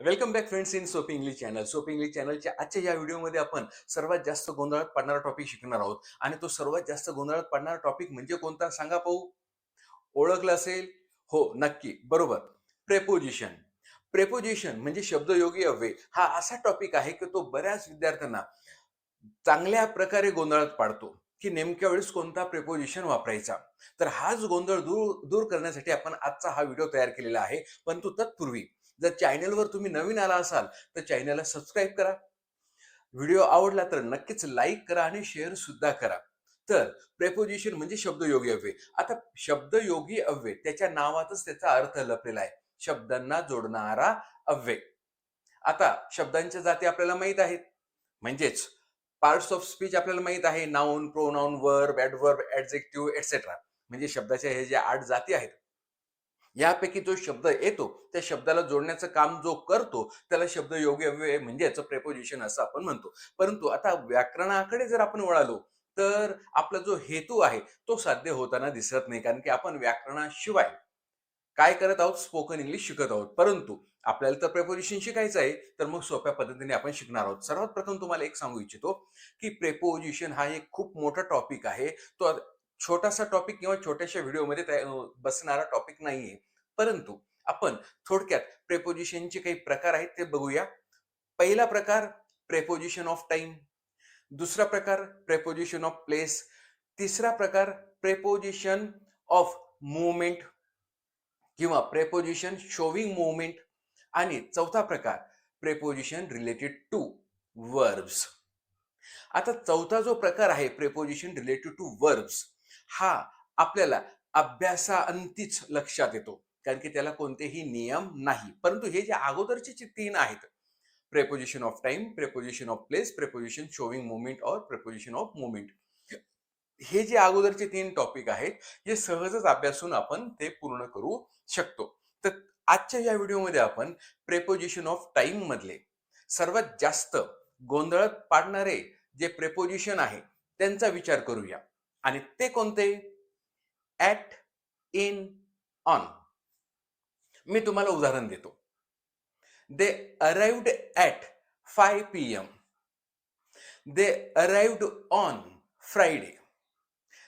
Welcome back friends in सोपी English channel. सोपी English चॅनलच्या आजच्या या व्हिडिओमध्ये आपण सर्वात जास्त गोंधळात पडणारा टॉपिक शिकणार आहोत. आणि तो सर्वात जास्त गोंधळात पडणारा टॉपिक म्हणजे कोणता सांगा पाहू? ओळखलं असेल? हो, नक्की. बरोबर. प्रेपोजिशन. प्रेपोजिशन म्हणजे शब्दयोगी अव्यय. हा असा टॉपिक आहे की तो बऱ्याच विद्यार्थ्यांना चांगल्या प्रकारे गोंधळात पाडतो, की नेमक्या वेळेस कोणता प्रेपोजिशन वापरायचा. तर हाच गोंधळ दूर दूर करण्यासाठी आपण आजचा हा व्हिडिओ तयार केलेला आहे. परंतु तत्पूर्वी जर चॅनलवर तुम्ही नवीन आला असाल, तर चॅनलला सबस्क्राईब करा. व्हिडिओ आवडला तर नक्कीच लाईक करा आणि शेअर सुद्धा करा. तर प्रेपोजिशन म्हणजे शब्दयोगी अव्यय. आता शब्दयोगी अव्यय त्याच्या नावातच त्याचा अर्थ लपलेला आहे. शब्दांना जोडणारा अव्यय. आता शब्दांच्या जाती आपल्याला माहित आहेत. म्हणजेच पार्ट्स ऑफ स्पीच आपल्याला माहित आहे. Noun, pronoun, verb, adverb, adjective etcetera. म्हणजे शब्दाच्या हे ज्या 8 जाती आहेत. यापैकी जो शब्द येतो, त्या शब्दाला जोडण्याचं काम जो करतो, त्याला शब्दयोगी अव्यय म्हणजे याचं प्रेपोजिशन असं आपण म्हणतो. परंतु आता व्याकरणाकडे जर आपण वळालो, तर आपला जो हेतू आहे, तो साध्य होताना दिसत नाही. कारण की आपण व्याकरणाशिवाय काय करत आहोत? स्पोकन इंग्लिश शिकत आहोत. परंतु आपल्याला तर प्रेपोजिशन शिकायचं आहे, तर मग सोप्या पद्धतीने आपण शिकणार आहोत. सर्वात प्रथम तुम्हाला एक सांगू इच्छितो, की प्रेपोजिशन हा एक खूप मोठा टॉपिक आहे. तो छोटासा टॉपिक किंवा छोट्याशा व्हिडिओमध्ये बसणारा टॉपिक नाहीये. परंतु आपण थोडक्यात प्रेपोजिशनचे काही प्रकार आहेत ते बघूया. पहिला प्रकार प्रेपोजिशन ऑफ टाईम, दुसरा प्रकार प्रेपोजिशन ऑफ प्लेस, तिसरा प्रकार प्रेपोजिशन ऑफ मूव्हमेंट किंवा प्रेपोजिशन शोविंग मूव्हमेंट आणि चौथा प्रकार प्रेपोजिशन रिलेटेड टू वर्ब्स. आता चौथा जो प्रकार आहे प्रेपोजिशन रिलेटेड टू वर्ब्स, हा आपल्याला अभ्यासाअंतीच लक्षात येतो. कारण की त्याला कोणतेही नियम नाही. परंतु हे जे अगोदरचे जे 3 आहेत, preposition of time, preposition of place, preposition showing movement और प्रेपोजिशन ऑफ मूव्हमेंट, हे जे अगोदरचे 3 टॉपिक आहेत, हे सहजच अभ्यासून आपण ते पूर्ण करू शकतो. तर आजच्या या व्हिडिओमध्ये आपण प्रेपोजिशन ऑफ टाईम मधले सर्वात जास्त गोंधळात पाडणारे जे प्रेपोजिशन आहे, त्यांचा विचार करूया. आणि ते कोणते? At, in, on. मी तुम्हाला उदाहरण देतो. They arrived at 5 PM. They arrived on Friday.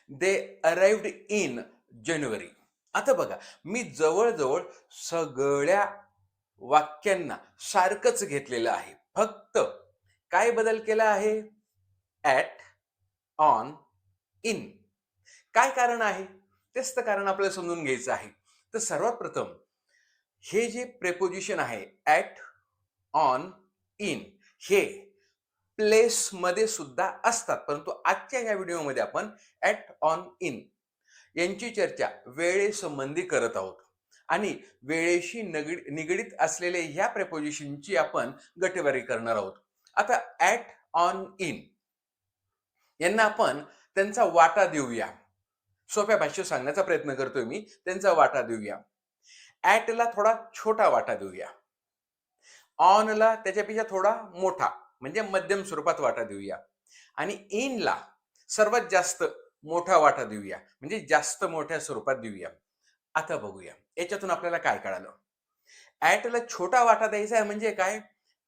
They arrived in January. आता बघा, मी जवळ-जवळ सगळ्या वाक्यांना सारखंच घेतलेलं आहे. फक्त काय बदल केला आहे? At, on, in. काय कारण आहे? तेच तर कारण आपल्याला समजून घ्यायचं आहे. तर सर्वात प्रथम हे जे प्रेपोजिशन आहे ॲट, ऑन, इन, हे प्लेसमध्ये सुद्धा असतात. परंतु आजच्या या व्हिडिओमध्ये आपण ॲट, ऑन, इन यांची चर्चा वेळेसंबंधी करत आहोत. आणि वेळेशी निगडीत असलेले ह्या प्रेपोजिशनची आपण गटेवारी करणार आहोत. आता ॲट, ऑन, इन यांना आपण त्यांचा वाटा देऊया. सोप्या भाषेत सांगण्याचा प्रयत्न करतोय मी. त्यांचा वाटा देऊया. ॲटला थोडा छोटा वाटा देऊया. ऑनला त्याच्यापेक्षा थोडा मोठा म्हणजे मध्यम स्वरूपात वाटा देऊया. आणि इनला सर्वात जास्त मोठा वाटा देऊया. म्हणजे जास्त मोठ्या स्वरूपात देऊया. आता बघूया. याच्यातून आपल्याला काय कळालं? ॲटला छोटा वाटा द्यायचा आहे म्हणजे काय?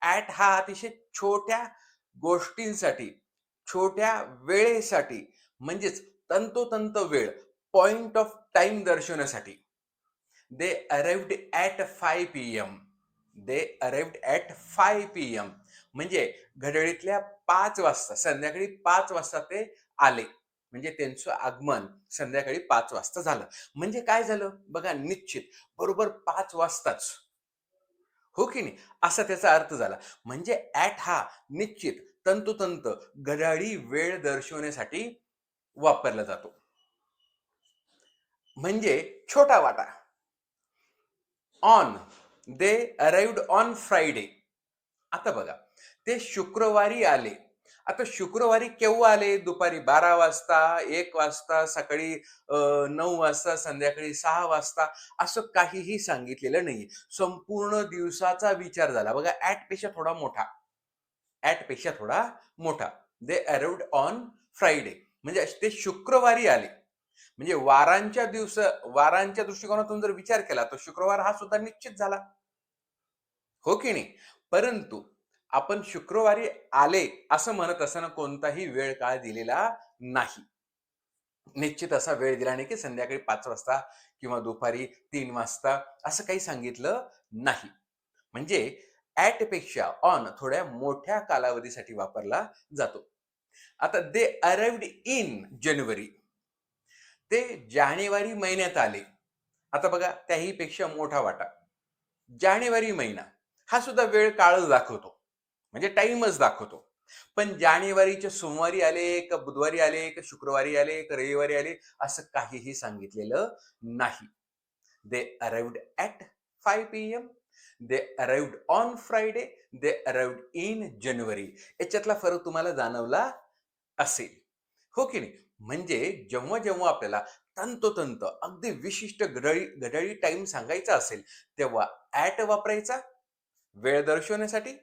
ॲट हा अतिशय छोट्या गोष्टींसाठी, छोट्या वेळेसाठी म्हणजेच तंतोतंत वेळ, पॉइंट ऑफ टाईम दर्शवण्यासाठी. They arrived at 5 PM. They arrived at 5 PM. म्हणजे घड्याळीतल्या 5 वाजता, संध्याकाळी 5 वाजता ते आले. म्हणजे त्यांचं आगमन संध्याकाळी 5 वाजता झालं. म्हणजे काय झालं? बघा, निश्चित बरोबर 5 वाजताच. हो की नाही? असा त्याचा अर्थ झाला. म्हणजे ॲट हा निश्चित, तंतोतंत घड्याळी वेळ दर्शवण्यासाठी वापरला जातो. म्हणजे छोटा वाटा. On, they arrived on Friday. आता बघा, ते शुक्रवारी आले. आता शुक्रवारी केव्हा आले? दुपारी 12 वाजता, 1 वाजता, सकाळी 9 वाजता, संध्याकाळी 6 वाजता, असं काहीही सांगितलेलं नाहीये. संपूर्ण दिवसाचा विचार झाला. बघा, ॲट पेक्षा थोडा मोठा. ॲट पेक्षा थोडा मोठा. दे अराइव्हड ऑन फ्रायडे. म्हणजे ते शुक्रवारी आले. म्हणजे वारांच्या दृष्टिकोनातून जर विचार केला, तर शुक्रवार हा सुद्धा निश्चित झाला. हो की नाही? परंतु आपण शुक्रवारी आले असं म्हणत असताना कोणताही वेळ काळ दिलेला नाही. निश्चित असा वेळ दिला नाही, की संध्याकाळी 5 वाजता किंवा दुपारी 3 वाजता असं काही सांगितलं नाही. म्हणजे ॲट पेक्षा ऑन थोड्या मोठ्या कालावधीसाठी वापरला जातो. आता दे अराइव्हड इन जानेवारी. ते जानेवारी महिन्यात आले. आता बघा त्याही पेक्षा मोठा वाटा. जानेवारी महिना हा सुद्धा वेळ काळच दाखवतो. म्हणजे टाईमच दाखवतो. पण जानेवारीच्या सोमवारी आले, का बुधवारी आले, का शुक्रवारी आले, का रविवारी आले असं काहीही सांगितलेलं नाही. They arrived at 5 PM. They arrived on Friday. They arrived in January. याच्यातला फरक तुम्हाला जाणवला असेल. हो की नाही? म्हणजे जेव्हा आपल्याला तंतोतंत अगदी विशिष्ट घड्याळी टाईम सांगायचा असेल, तेव्हा ॲट वापरायचा वेळ दर्शवण्यासाठी.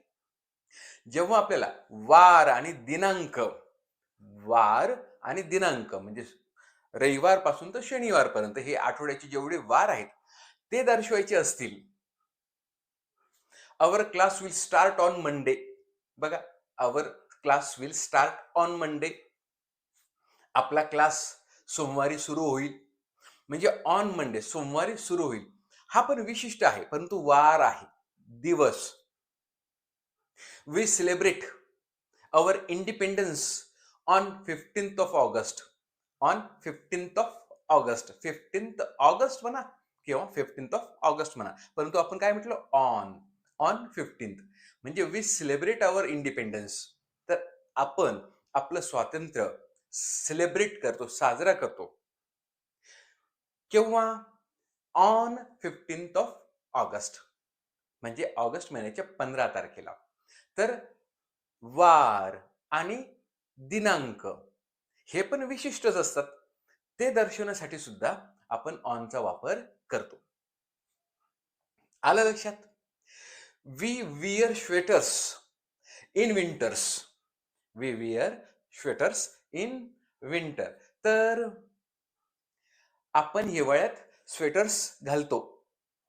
जेव्हा आपल्याला वार आणि दिनांक म्हणजे रविवारपासून तर शनिवारपर्यंत हे आठवड्याचे जेवढे वार आहेत, ते दर्शवायचे असतील. Our class will start on Monday. बघा, our class will start on Monday. आपला क्लास सोमवारी सुरू होईल. म्हणजे ऑन मंडे सोमवारी सुरू होईल. हा पण विशिष्ट आहे, परंतु वार आहे, दिवस. We celebrate our independence on 15th of August. On 15th of August. 15th August म्हणा किंवा 15th ऑफ ऑगस्ट म्हणा. परंतु आपण काय म्हटलं? ऑन. On 15th. म्हणजे वी सेलिब्रेट अवर इंडिपेंडन्स. तर आपण आपलं स्वातंत्र्य सेलिब्रेट करतो, साजरा करतो. केव्हा? On 15th of August. म्हणजे ऑगस्ट महिन्याच्या 15 तारखेला. तर वार आणि दिनांक हे पण विशिष्टच असतात. ते दर्शवण्यासाठी सुद्धा आपण ऑनचा वापर करतो. आलं लक्षात? We wear sweaters in winters. We wear sweaters in winter. तर आपण हिवाळ्यात स्वेटर्स घालतो.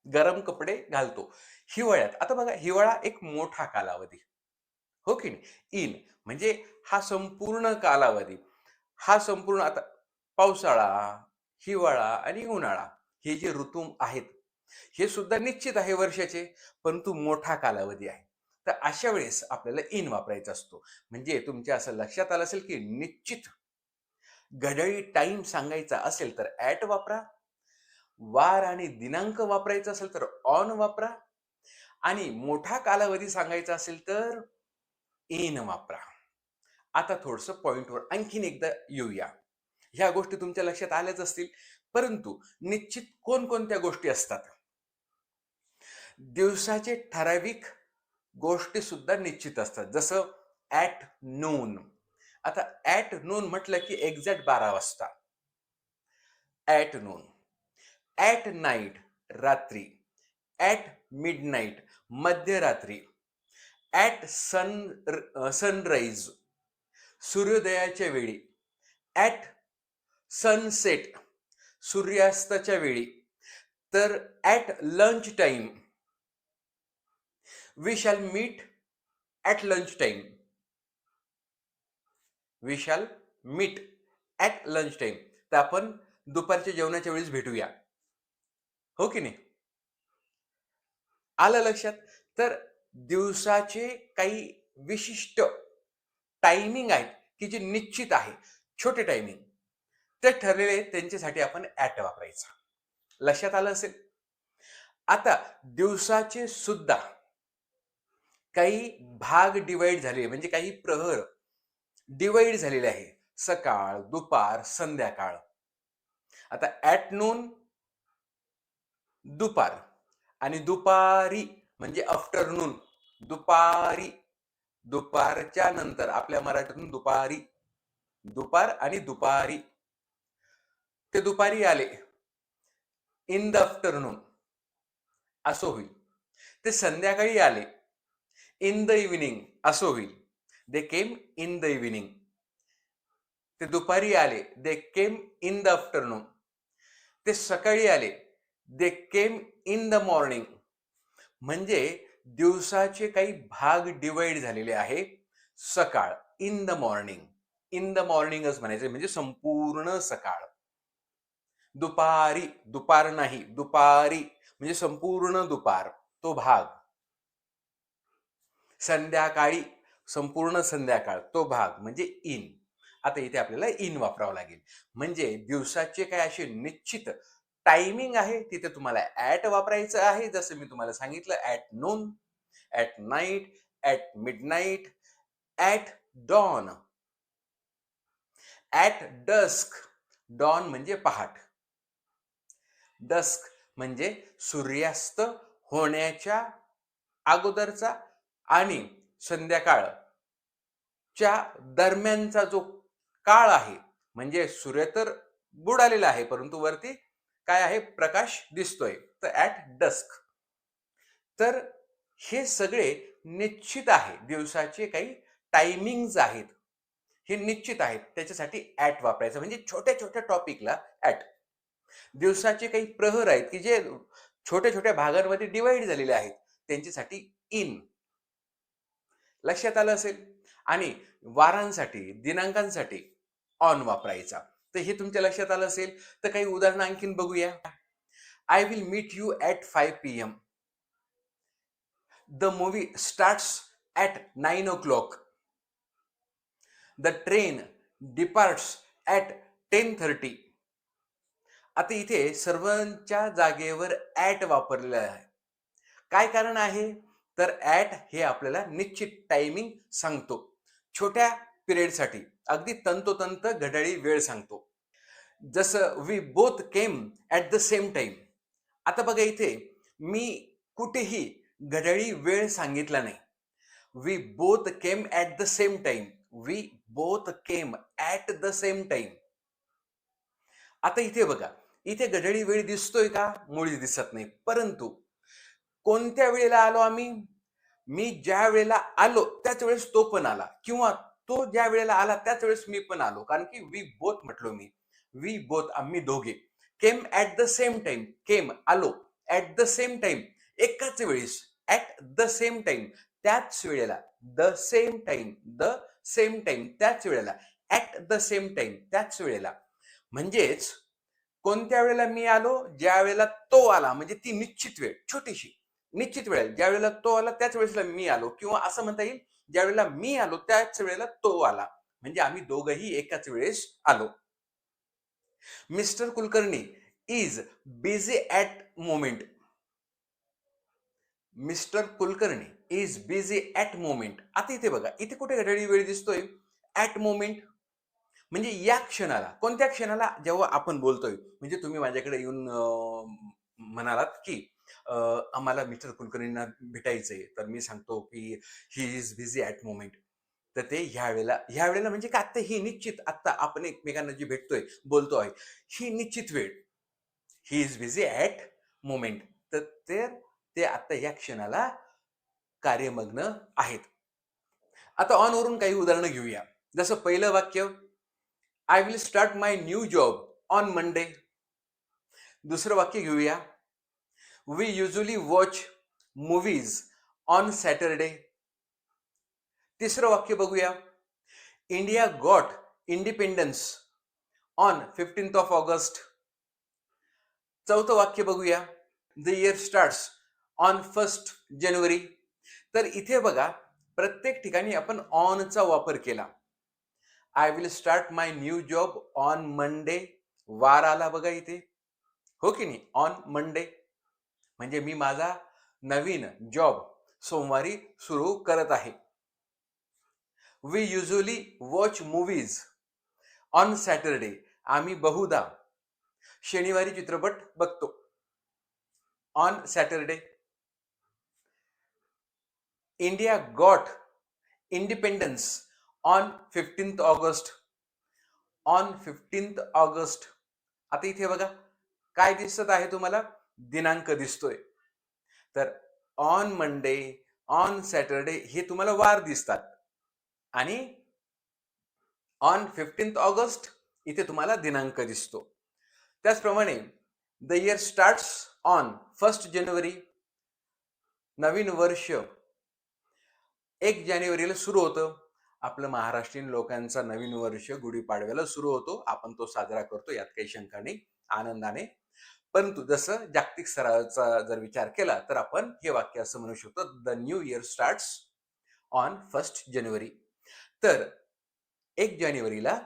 गरम कपडे घालतो. हिवाळ्यात आता बघा, हिवाळा एक मोठा कालावधी. हो की नाही? इन म्हणजे हा संपूर्ण कालावधी. हा संपूर्ण आता पावसाळा, हिवाळा आणि उन्हाळा हे जे ऋतू आहेत, हे सुद्धा निश्चित आहे वर्षाचे, परंतु मोठा कालावधी आहे. तर अशा वेळेस आपल्याला इन वापरायचा असतो. म्हणजे तुमच्या असं लक्षात आलं असेल, की निश्चित घड्याळी टाईम सांगायचा असेल तर ॲट वापरा. वार आणि दिनांक वापरायचा असेल तर ऑन वापरा. आणि मोठा कालावधी सांगायचा असेल तर इन वापरा. आता थोडंसं पॉइंटवर आणखीन एकदा येऊया. ह्या गोष्टी तुमच्या लक्षात आल्याच असतील, परंतु निश्चित कोणकोणत्या गोष्टी असतात? दिवसाचे ठराविक गोष्टी सुद्धा निश्चित असतात. जसं ॲट नून. आता ॲट नून म्हटलं की एक्झॅक्ट 12 वाजता. At noon. ॲट नाईट रात्री. ॲट मिडनाईट मध्यरात्री. ॲट सनराईज सूर्योदयाच्या वेळी. ॲट सनसेट सूर्यास्ताच्या वेळी. तर at lunch time. We shall meet at lunch time. We shall meet at lunch time. तर आपण दुपारच्या जेवणाच्या वेळेस भेटूया. हो की नाही? आलं लक्षात? तर दिवसाचे काही विशिष्ट टायमिंग आहेत, की जे निश्चित आहे. छोटे टायमिंग. ते ठरलेले त्यांच्यासाठी आपण ॲट वापरायचा. लक्षात आलं असेल? आता दिवसाचे सुद्धा काही भाग डिवाइड झाले, म्हणजे काही प्रहर डिवाइड झालेले आहे. सकाळ, दुपार, संध्याकाळ. आता ॲट नून दुपार आणि दुपारी म्हणजे आफ्टरनून. दुपारी, दुपारच्या नंतर आपल्या मराठीतून दुपारी. दुपार आणि दुपारी. ते दुपारी आले. इन द आफ्टरनून असं होईल. ते संध्याकाळी आले. इन द इव्हनिंग असं होईल. They came in the evening. ते दुपारी आले. They came in the afternoon. ते सकाळी आले. They came in the morning. म्हणजे दिवसाचे काही भाग डिवाइड झालेले आहे. सकाळ, in the morning. In the मॉर्निंगच म्हणायचं म्हणजे संपूर्ण सकाळ. दुपारी, दुपार नाही, दुपारी म्हणजे संपूर्ण दुपार, तो भाग. संध्याकाळी, संपूर्ण संध्याकाळ, तो भाग म्हणजे इन. आता इथे आपल्याला इन वापरावं लागेल. म्हणजे दिवसाचे काय असे निश्चित टायमिंग आहे, तिथे तुम्हाला ॲट वापरायचं आहे. जसं मी तुम्हाला सांगितलं, at noon, at night, at midnight, at dawn, at dusk. Dawn म्हणजे पहाट. डस्क म्हणजे सूर्यास्त होण्याच्या अगोदरचा आणि संध्याकाळच्या दरम्यानचा जो काळ आहे. म्हणजे सूर्य तर बुडालेला आहे, परंतु वरती काय आहे, प्रकाश दिसतोय. तर ॲट डस्क. तर हे सगळे निश्चित आहे. दिवसाचे काही टायमिंग्ज आहेत, हे निश्चित आहेत. त्याच्यासाठी ॲट वापरायचं. म्हणजे छोट्या छोट्या टॉपिकला ॲट. दिवसाचे काही प्रहर आहेत की जे छोट्या छोट्या भागांमध्ये डिवाइड झालेले आहेत, त्यांच्यासाठी इन. लक्षात आलं असेल. आणि वारांसाठी, दिनांकांसाठी ऑन वापरायचा. तर हे तुमच्या लक्षात आलं असेल. तर काही उदाहरणं आणखीन बघूया. I will meet you at 5 PM. The movie starts at 9 o'clock. The train departs at 10:30. आता इथे सर्वांच्या जागेवर ॲट वापरलेलं आहे. काय कारण आहे? तर ॲट हे आपल्याला निश्चित टायमिंग सांगतो. छोट्या पिरियडसाठी अगदी तंतोतंत घड्याळी वेळ सांगतो. जसं we both came at the same time. आता बघा इथे मी कुठेही घड्याळी वेळ सांगितला नाही. We both came at the same time. We both came at the same time. आता इथे बघा, इथे घड्याळी वेळ दिसतोय का? मुळीच दिसत नाही. परंतु कोणत्या वेळेला आलो आम्ही? मी ज्या वेळेला आलो त्याच वेळेस तो पण आला, किंवा तो ज्या वेळेला आला त्याच वेळेस मी पण आलो. कारण की वी बोथ म्हटलो मी. वी बोथ, आम्ही दोघे. केम ॲट द सेम टाइम. केम, आलो. ॲट द सेम टाइम, एकाच वेळेस. ॲट द सेम टाइम, त्याच वेळेला. The same time, the same time, त्याच वेळेला. ॲट द सेम टाइम, त्याच वेळेला. म्हणजेच कोणत्या वेळेला मी आलो? ज्या वेळेला तो आला. म्हणजे ती निश्चित वेळ, छोटीशी निश्चित वेळ. ज्या वेळेला तो आला त्याच वेळेला मी आलो, किंवा असं म्हणता येईल, ज्या वेळेला मी आलो त्याच वेळेला तो आला. म्हणजे आम्ही दोघंही एकाच वेळेस आलो. Mister Kulkarni is busy at moment. Mister Kulkarni is busy at moment. आता इथे बघा, इथे कुठे घड्याळी वेळ दिसतोय? At moment. म्हणजे या क्षणाला. कोणत्या क्षणाला? जेव्हा आपण बोलतोय. म्हणजे तुम्ही माझ्याकडे येऊन म्हणालात की आम्हाला मिस्टर कुलकर्णींना भेटायचंय. तर मी सांगतो की he is busy at moment. तर ते ह्या वेळेला म्हणजे काय, आत्ता ही निश्चित, आत्ता आपण एकमेकांना जी भेटतोय, बोलतो आहे, ही निश्चित वेळ. He is busy at moment. तर ते आत्ता या क्षणाला कार्यमग्न आहेत. आता ऑन वरून काही उदाहरणं घेऊया. जसं पहिलं वाक्य, I will start my new job on Monday. दुसरं वाक्य घेऊया, we usually watch movies on Saturday. तिसरं वाक्य बघूया, India got independence on 15th of August. चौथं वाक्य बघूया, the year starts on 1st January. तर इथे बघा, प्रत्येक ठिकाणी आपण ऑनचा वापर केला. I will start my new job on Monday. वार आला बघा इथे, हो की नाही? ऑन मंडे म्हणजे मी माझा नवीन जॉब सोमवारी सुरू करत आहे. We usually watch movies on Saturday. आम्ही बहुधा शनिवारी चित्रपट बघतो. On Saturday. India got independence on 15th August. On 15th August. आता इथे बघा, काय दिसत आहे तुम्हाला? दिनांक दिसतोय. तर ऑन मंडे, ऑन सॅटरडे हे तुम्हाला वार दिसतात, आणि ऑन 15th August इथे तुम्हाला दिनांक दिसतो. त्याचप्रमाणे the year starts on 1st January. नवीन वर्ष 1 जानेवारीला सुरू होतं. आपलं महाराष्ट्रीयन लोकांचा नवीन वर्ष गुढीपाडव्याला सुरू होतो. आपण तो साजरा करतो, यात काही शंका नाही, आनंदाने. परंतु जसं जागतिक स्तराचा जर विचार केला तर आपण हे वाक्य असं म्हणू शकतो, the new year starts on 1 जानेवारी. तर 1 जानेवारीला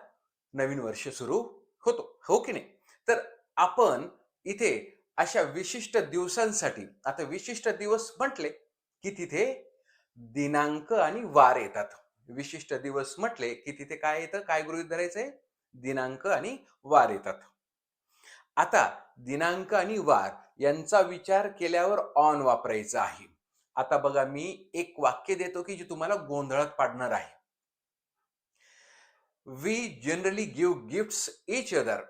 नवीन वर्ष सुरू होतो, हो की नाही? तर आपण इथे अशा विशिष्ट दिवसांसाठी, आता विशिष्ट दिवस म्हटले की तिथे दिनांक आणि वार येतात. विशिष्ट दिवस म्हटले की तिथे काय येतं, काय गृहीत धरायचंय? दिनांक आणि वार येतात. आता दिनांक आणि वार यांचा विचार केल्यावर ऑन वापरायचा आहे. आता बघा, मी एक वाक्य देतो की जे तुम्हाला गोंधळात पाडणार आहे. We generally give gifts each other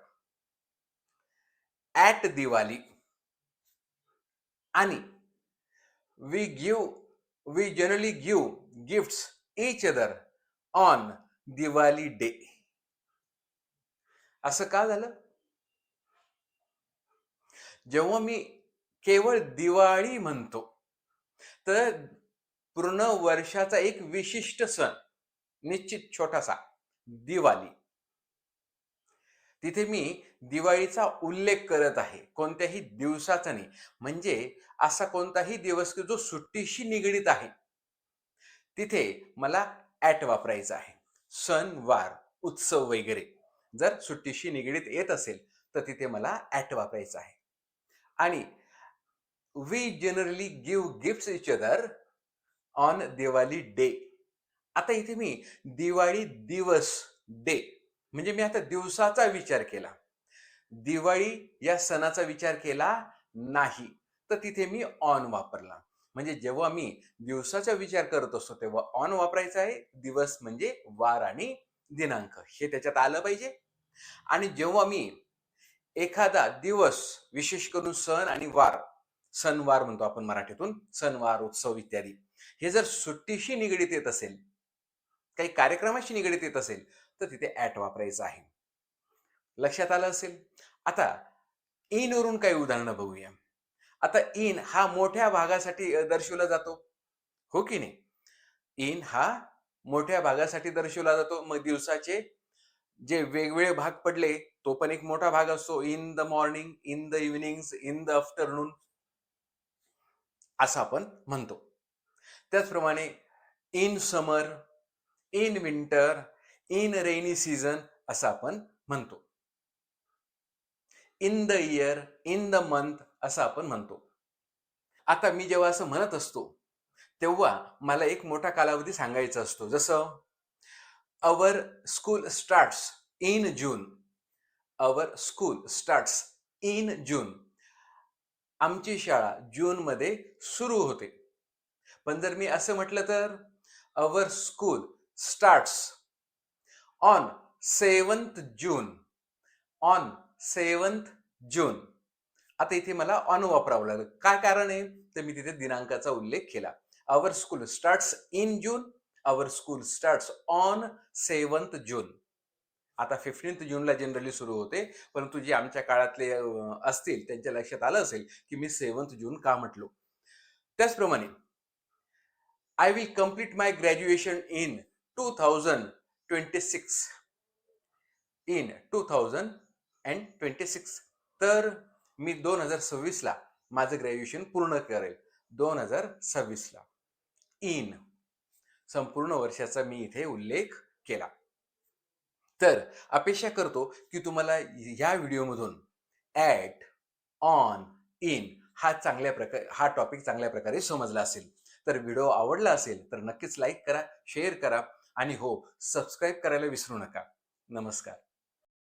at Diwali आणि we generally give gifts each other on Diwali day. असं का झालं? जेव्हा मी केवळ दिवाळी म्हणतो तर पूर्ण वर्षाचा एक विशिष्ट सण, निश्चित छोटासा, दिवाळी, तिथे मी दिवाळीचा उल्लेख करत आहे, कोणत्याही दिवसाचा नाही. म्हणजे असा कोणताही दिवस की जो सुट्टीशी निगडीत आहे, तिथे मला ॲट वापरायचा आहे. सण, वार, उत्सव वगैरे जर सुट्टीशी निगडीत येत असेल तर तिथे मला ॲट वापरायचा आहे. आणि we generally give gifts each other on Diwali day. आता इथे मी दिवाळी दिवस, डे, म्हणजे मी आता दिवसाचा विचार केला. दिवाळी या सणाचा विचार केला नाही. तर तिथे मी ऑन वापरला. म्हणजे जेव्हा मी दिवसाचा विचार करत असतो तेव्हा ऑन वापरायचा आहे. दिवस म्हणजे वार आणि दिनांक हे त्याच्यात आलं पाहिजे. आणि जेव्हा मी एखादा दिवस, विशेष करून सण आणि वार, सणवार म्हणतो आपण मराठीतून, सणवार, उत्सव इत्यादी, हे जर सुट्टीशी निगडीत येत असेल, काही कार्यक्रमाशी निगडीत येत असेल, तर तिथे ॲट वापरायचं आहे. लक्षात आलं असेल? आता इन वरून काही उदाहरणं बघूया. आता इन हा मोठ्या भागासाठी दर्शवला जातो, हो की नाही? इन हा मोठ्या भागासाठी दर्शवला जातो. मग दिवसाचे जे वेगवेगळे भाग पडले, तो पण एक मोठा भाग असतो. In the morning, in the evenings, in the afternoon, असं आपण म्हणतो. त्याचप्रमाणे in summer, in winter, in rainy season असं आपण म्हणतो. In the year, in the month असं आपण म्हणतो. आता मी जेव्हा असं म्हणत असतो, तेव्हा मला एक मोठा कालावधी सांगायचा असतो. जसं our school starts in June. Our school starts in June. आमची शाळा जूनमध्ये सुरू होते. पण जर मी असं म्हटलं तर our school starts on 7th June. On 7th जून. आता इथे मला ऑन वापरावं लागलं. काय कारण आहे? तर मी तिथे दिनांकाचा उल्लेख केला. Our school starts in June. Our school starts on 7th जून. आता 15th जूनला जनरली सुरू होते, परंतु जे आमच्या काळातले असतील त्यांच्या लक्षात आलं असेल की मी 7th जून का म्हटलो. त्याचप्रमाणे I will complete my graduation in 2026. In 2026. तर मी 2026 ला माझं ग्रॅज्युएशन पूर्ण करेल. 2026 ला. इन संपूर्ण वर्षाचा मी इथे उल्लेख केला. तर अपेक्षा करतो की तुम्हाला ह्या व्हिडिओमधून ॲट, ऑन, इन हा टॉपिक चांगल्या प्रकारे समजला असेल. तर व्हिडिओ आवडला असेल तर नक्कीच लाईक करा, शेअर करा आणि हो, सबस्क्राईब करायला विसरू नका. नमस्कार.